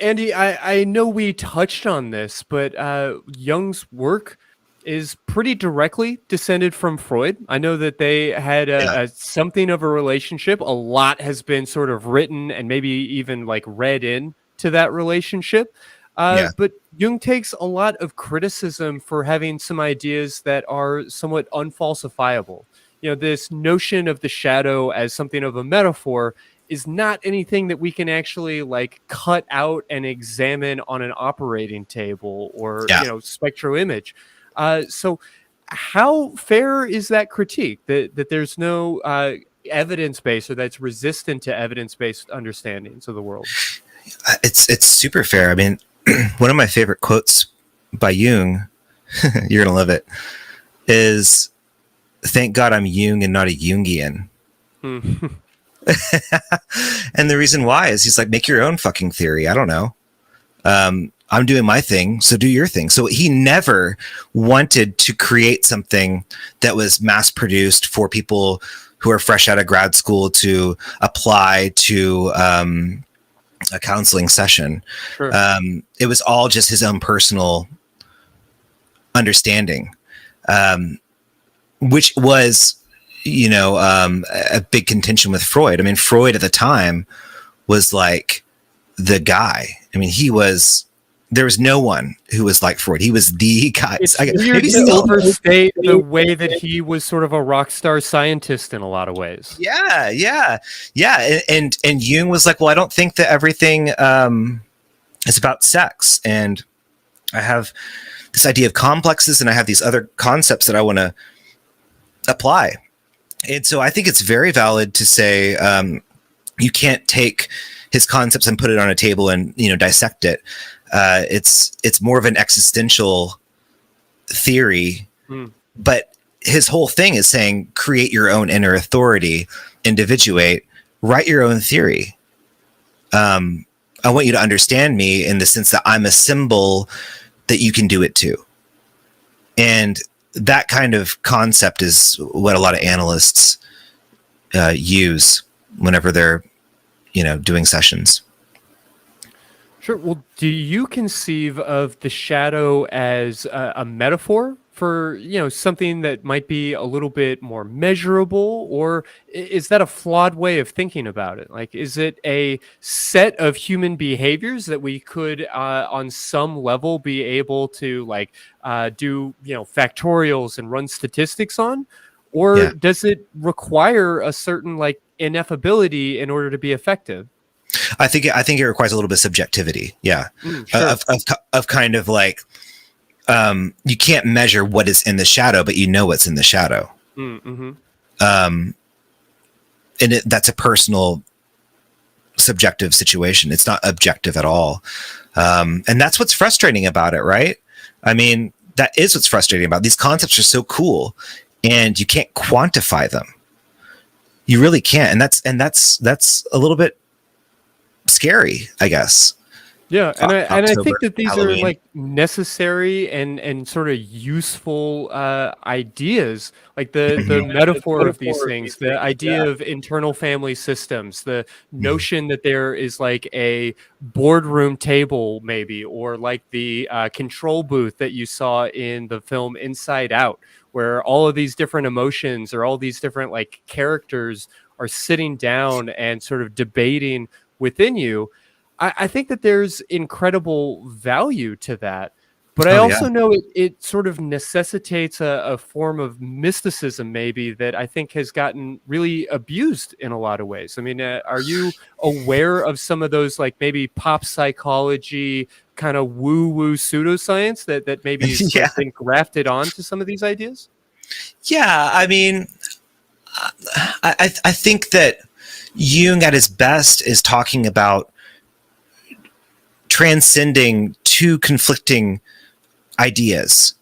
Andy, I know we touched on this, but Jung's work is pretty directly descended from Freud. I know that they had Yeah. a something of a relationship. A lot has been sort of written and maybe even like read in to that relationship. Yeah. But Jung takes a lot of criticism for having some ideas that are somewhat unfalsifiable. You know, this notion of the shadow as something of a metaphor is not anything that we can actually like cut out and examine on an operating table or Yeah. spectro image. So how fair is that critique that there's no evidence based or that's resistant to evidence based understandings of the world? It's super fair. I mean, one of my favorite quotes by Jung, you're gonna love it, is "Thank God I'm Jung and not a Jungian." Hmm. And the reason why is he's like, make your own fucking theory. I don't know. I'm doing my thing, so do your thing. So he never wanted to create something that was mass produced for people who are fresh out of grad school to apply to a counseling session. Sure. It was all just his own personal understanding, which was, a big contention with Freud. I mean, Freud at the time was like the guy. I mean, there was no one who was like Freud. He was the guy. It's weird to overstate the way that he was sort of a rock star scientist in a lot of ways. Yeah. And Jung was like, well, I don't think that everything is about sex. And I have this idea of complexes and I have these other concepts that I want to apply. And so I think it's very valid to say you can't take his concepts and put it on a table and dissect it. It's more of an existential theory, but his whole thing is saying create your own inner authority, individuate, write your own theory. I want you to understand me in the sense that I'm a symbol that you can do it too. And that kind of concept is what a lot of analysts use whenever they're, doing sessions. Sure. Well, do you conceive of the shadow as a metaphor for, something that might be a little bit more measurable, or is that a flawed way of thinking about it? Like, is it a set of human behaviors that we could, on some level, be able to do, factorials and run statistics on? Or does it require a certain ineffability in order to be effective? I think it requires a little bit of subjectivity. Yeah. Sure. Of kind of like, you can't measure what is in the shadow, but you know what's in the shadow. Mm-hmm. And that's a personal subjective situation. It's not objective at all. And that's what's frustrating about it, right? I mean, that is what's frustrating about it. These concepts are so cool and you can't quantify them. You really can't. And that's a little bit scary, I guess. Yeah, and I think that these Halloween. are like necessary and sort of useful ideas, like the metaphor of these things, the idea of internal family systems, the notion that there is like a boardroom table maybe, or like the control booth that you saw in the film Inside Out, where all of these different emotions or all these different like characters are sitting down and sort of debating within you. I think that there's incredible value to that, but I also know it sort of necessitates a form of mysticism maybe that I think has gotten really abused in a lot of ways. I mean, are you aware of some of those like maybe pop psychology kind of woo-woo pseudoscience that maybe has sort of been grafted onto some of these ideas? Yeah, I mean, I think that Jung at his best is talking about transcending two conflicting ideas.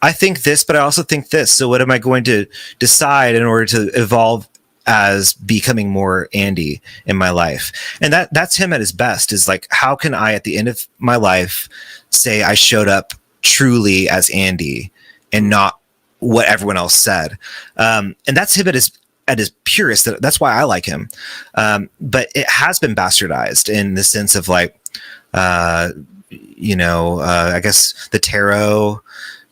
I think this, but I also think this. So what am I going to decide in order to evolve as becoming more Andy in my life? And that's him at his best, is like, how can I at the end of my life say I showed up truly as Andy and not what everyone else said? And that's him at his at his purest. That's why I like him. But it has been bastardized in the sense of like, I guess the tarot.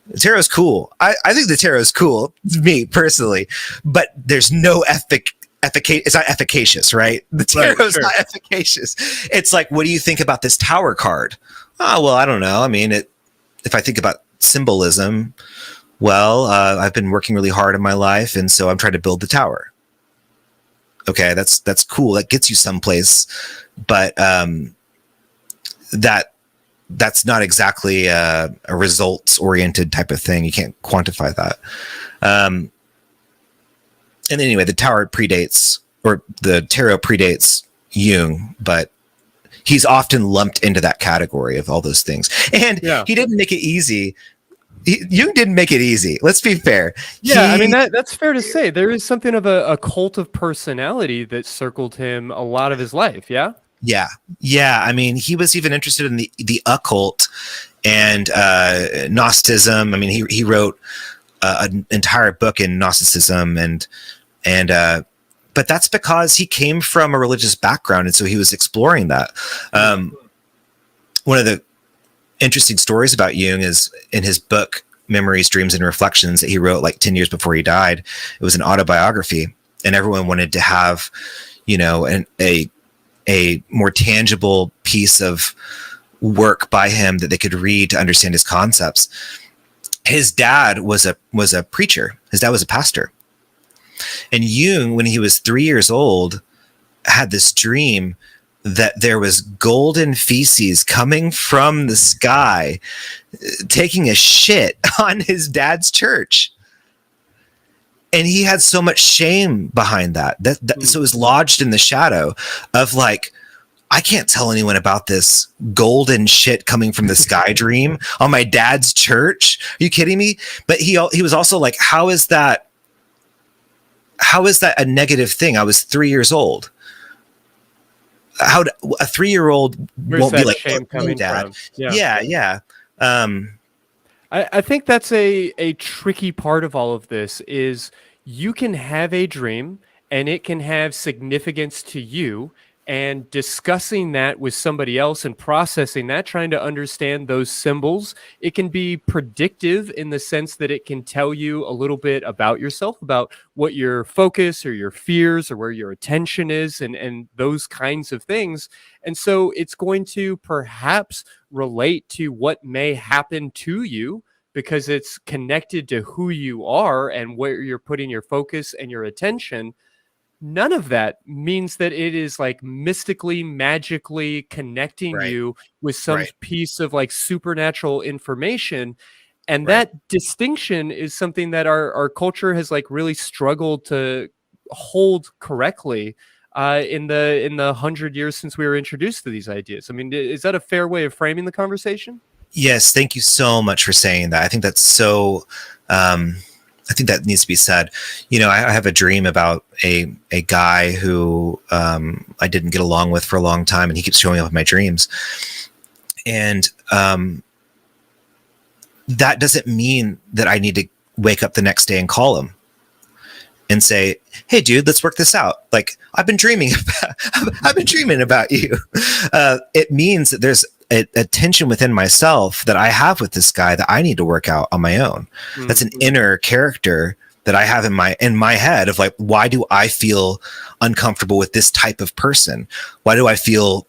The tarot is cool. I think the tarot is cool, me personally, but there's no it's not efficacious, right? The tarot is not efficacious. It's like, what do you think about this Tower card? Oh, well, I don't know. I mean, if I think about symbolism, well, I've been working really hard in my life, and so I'm trying to build the tower. Okay, that's cool. That gets you someplace, but that's not exactly a results-oriented type of thing. You can't quantify that. And anyway, the tarot predates Jung, but he's often lumped into that category of all those things. And he didn't make it easy. Jung didn't make it easy. Let's be fair. Yeah, I mean, that's fair to say. There is something of a cult of personality that circled him a lot of his life, yeah? Yeah. I mean, he was even interested in the occult and Gnosticism. I mean, he wrote an entire book in Gnosticism, but that's because he came from a religious background, and so he was exploring that. One of the interesting stories about Jung is in his book Memories, Dreams, and Reflections that he wrote like 10 years before he died. It was an autobiography, and everyone wanted to have, a more tangible piece of work by him that they could read to understand his concepts. His dad was a preacher. His dad was a pastor. And Jung, when he was 3 years old, had this dream that there was golden feces coming from the sky, taking a shit on his dad's church. And he had so much shame behind that. So it was lodged in the shadow of like, I can't tell anyone about this golden shit coming from the sky dream on my dad's church. Are you kidding me? But he was also like, how is that a negative thing? I was 3 years old. How a 3-year-old won't be like, shame coming Dad. From? Yeah. I think that's a tricky part of all of this is you can have a dream and it can have significance to you, and discussing that with somebody else and processing that, trying to understand those symbols, it can be predictive in the sense that it can tell you a little bit about yourself, about what your focus or your fears or where your attention is, and those kinds of things. And so it's going to perhaps relate to what may happen to you because it's connected to who you are and where you're putting your focus and your attention. None of that means that it is like mystically, magically connecting you with some piece of like supernatural information. And that distinction is something that our culture has like really struggled to hold correctly in the 100 years since we were introduced to these ideas. I mean, is that a fair way of framing the conversation? Yes. Thank you so much for saying that. I think that's so, I think that needs to be said. I have a dream about a guy who I didn't get along with for a long time, and he keeps showing up in my dreams. And that doesn't mean that I need to wake up the next day and call him and say, "Hey, dude, let's work this out." Like, I've been dreaming about you. It means that there's a tension within myself that I have with this guy that I need to work out on my own. Mm-hmm. That's an inner character that I have in my head of like, why do I feel uncomfortable with this type of person? Why do I feel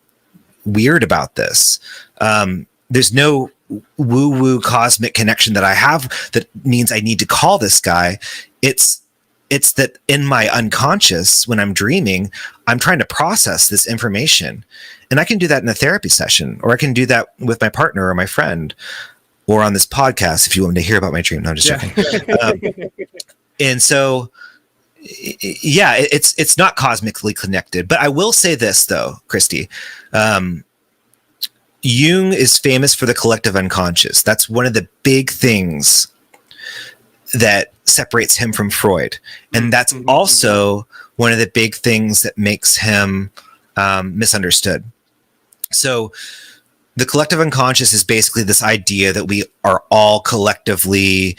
weird about this? There's no woo-woo cosmic connection that I have that means I need to call this guy. It's that in my unconscious, when I'm dreaming, I'm trying to process this information. And I can do that in a therapy session, or I can do that with my partner or my friend, or on this podcast if you want me to hear about my dream. No, I'm just joking. And so, yeah, it's not cosmically connected. But I will say this, though, Christy. Jung is famous for the collective unconscious. That's one of the big things that separates him from Freud. And that's also one of the big things that makes him misunderstood. So the collective unconscious is basically this idea that we are all collectively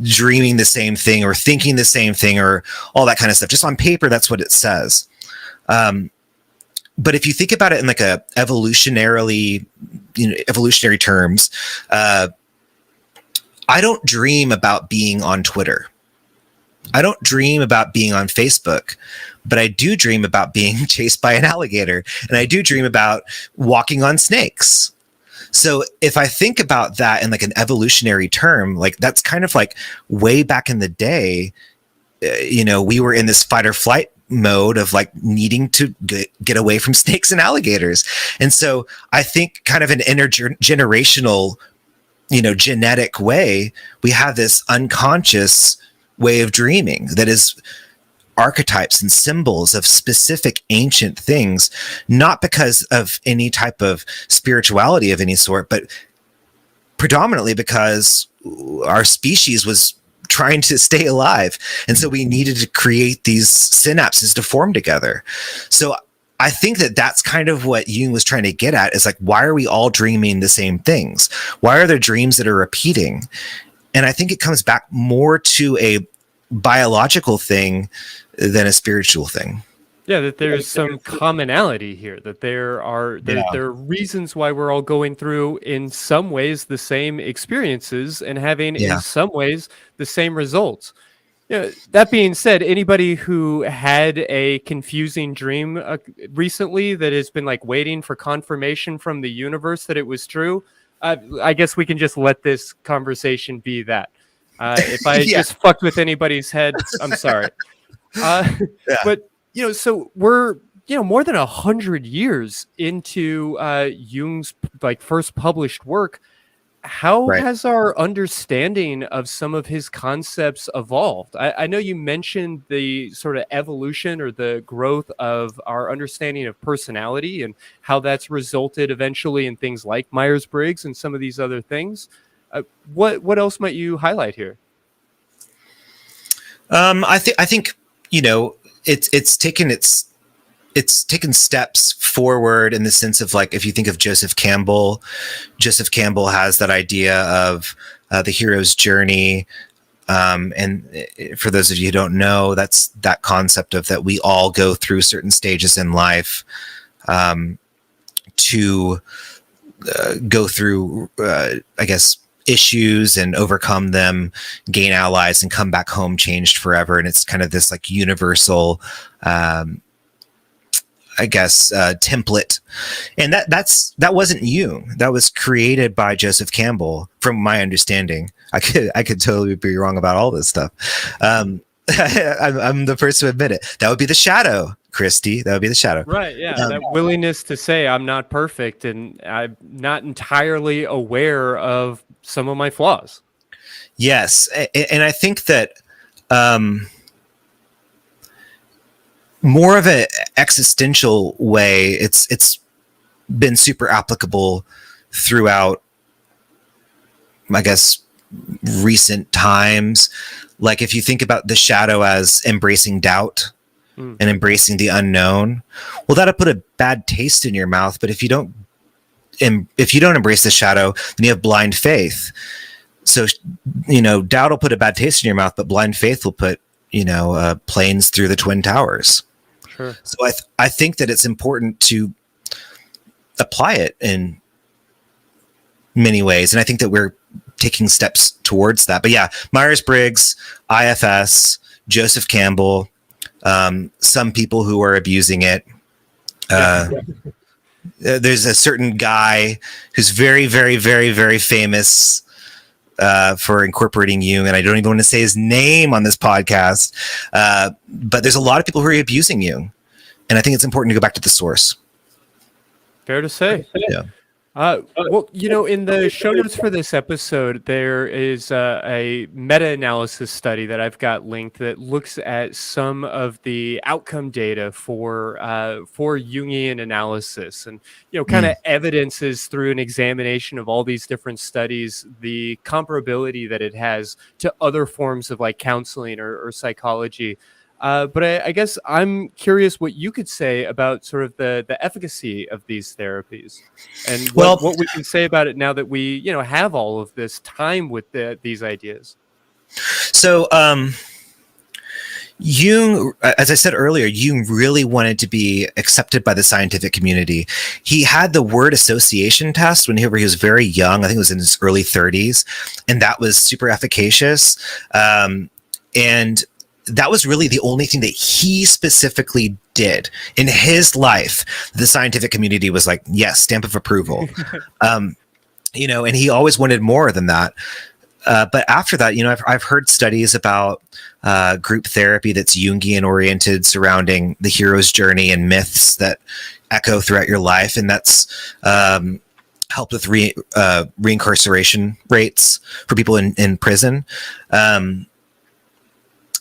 dreaming the same thing or thinking the same thing or all that kind of stuff. Just on paper, that's what it says. But if you think about it in like a evolutionary terms, I don't dream about being on Twitter. I don't dream about being on Facebook, but I do dream about being chased by an alligator, and I do dream about walking on snakes. So if I think about that in like an evolutionary term, like that's kind of like way back in the day, we were in this fight or flight mode of like needing to get away from snakes and alligators. And so I think kind of an intergenerational, genetic way, we have this unconscious way of dreaming that is archetypes and symbols of specific ancient things, not because of any type of spirituality of any sort, but predominantly because our species was trying to stay alive. And so we needed to create these synapses to form together. So I think that that's kind of what Jung was trying to get at, is like, why are we all dreaming the same things? Why are there dreams that are repeating? And I think it comes back more to a biological thing than a spiritual thing. Yeah, that there's some commonality here, that there are reasons why we're all going through, in some ways, the same experiences and having, in some ways, the same results. That being said, anybody who had a confusing dream recently that has been like waiting for confirmation from the universe that it was true, I guess we can just let this conversation be that. If I just fucked with anybody's head, I'm sorry. But so we're more than 100 years into Jung's like first published work. How has our understanding of some of his concepts evolved? I know you mentioned the sort of evolution or the growth of our understanding of personality and how that's resulted eventually in things like Myers-Briggs and some of these other things. What else might you highlight here? I think it's taken steps forward in the sense of, like, if you think of Joseph Campbell has that idea of the hero's journey. And for those of you who don't know, that's that concept of that we all go through certain stages in life to go through, I guess, issues and overcome them, gain allies, and come back home changed forever. And it's kind of this like universal, template. And that wasn't Jung. That was created by Joseph Campbell, from my understanding. I could totally be wrong about all this stuff. I'm the first to admit it. That would be the shadow, Christy. That would be the shadow. Right. Yeah. That willingness to say I'm not perfect and I'm not entirely aware of some of my flaws. Yes. And I think that more of an existential way, it's been super applicable throughout, I guess, recent times. Like, if you think about the shadow as embracing doubt and embracing the unknown, well, that'll put a bad taste in your mouth. But if you don't embrace the shadow, then you have blind faith. So, doubt will put a bad taste in your mouth, but blind faith will put, planes through the Twin Towers. Sure. So I think that it's important to apply it in many ways. And I think that we're taking steps towards that. But yeah, Myers-Briggs, IFS, Joseph Campbell, some people who are abusing it. There's a certain guy who's very, very, very, very famous for incorporating Jung, and I don't even want to say his name on this podcast. But there's a lot of people who are abusing Jung, and I think it's important to go back to the source. Fair to say. Yeah. Well, in the show notes for this episode, there is a meta-analysis study that I've got linked that looks at some of the outcome data for Jungian analysis, and kind of evidences through an examination of all these different studies the comparability that it has to other forms of like counseling or psychology. But I guess I'm curious what you could say about sort of the efficacy of these therapies, and what we can say about it now that we have all of this time with these ideas. So Jung, as I said earlier, Jung really wanted to be accepted by the scientific community. He had the word association test when he was very young. I think it was in his early 30s, and that was super efficacious. And that was really the only thing that he specifically did in his life. The scientific community was like, yes, stamp of approval. And he always wanted more than that. But after that, I've heard studies about group therapy that's Jungian oriented, surrounding the hero's journey and myths that echo throughout your life, and that's helped with reincarceration rates for people in prison.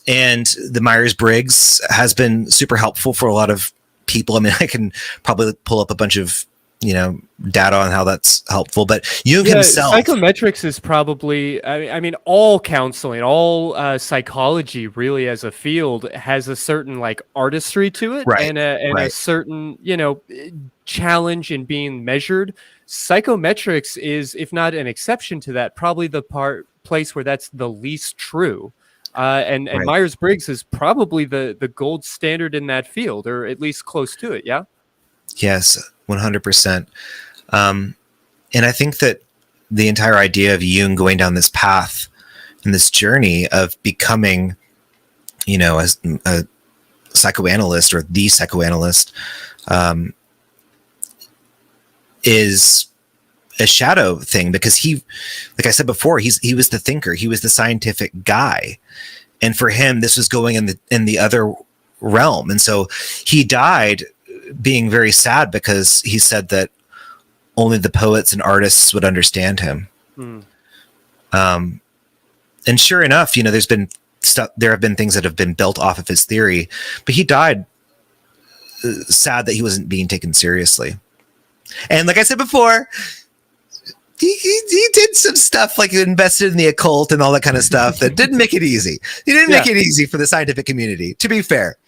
And the Myers-Briggs has been super helpful for a lot of people. I mean, I can probably pull up a bunch of data on how that's helpful, but Jung himself, psychometrics is probably, I mean, all counseling, all psychology really as a field has a certain like artistry to it, right, and a certain challenge in being measured. Psychometrics is, if not an exception to that, probably the place where that's the least true. And right. Myers-Briggs is probably the gold standard in that field, or at least close to it. Yeah. Yes, 100%. And I think that the entire idea of Jung going down this path and this journey of becoming, a psychoanalyst or the psychoanalyst, is a shadow thing, because he, like I said before, he was the thinker, he was the scientific guy, and for him this was going in the other realm. And so he died being very sad, because he said that only the poets and artists would understand him. And sure enough, there have been things that have been built off of his theory, but he died sad that he wasn't being taken seriously. And like I said before, he did some stuff, like invested in the occult and all that kind of stuff that didn't make it easy. He didn't make it easy for the scientific community, to be fair.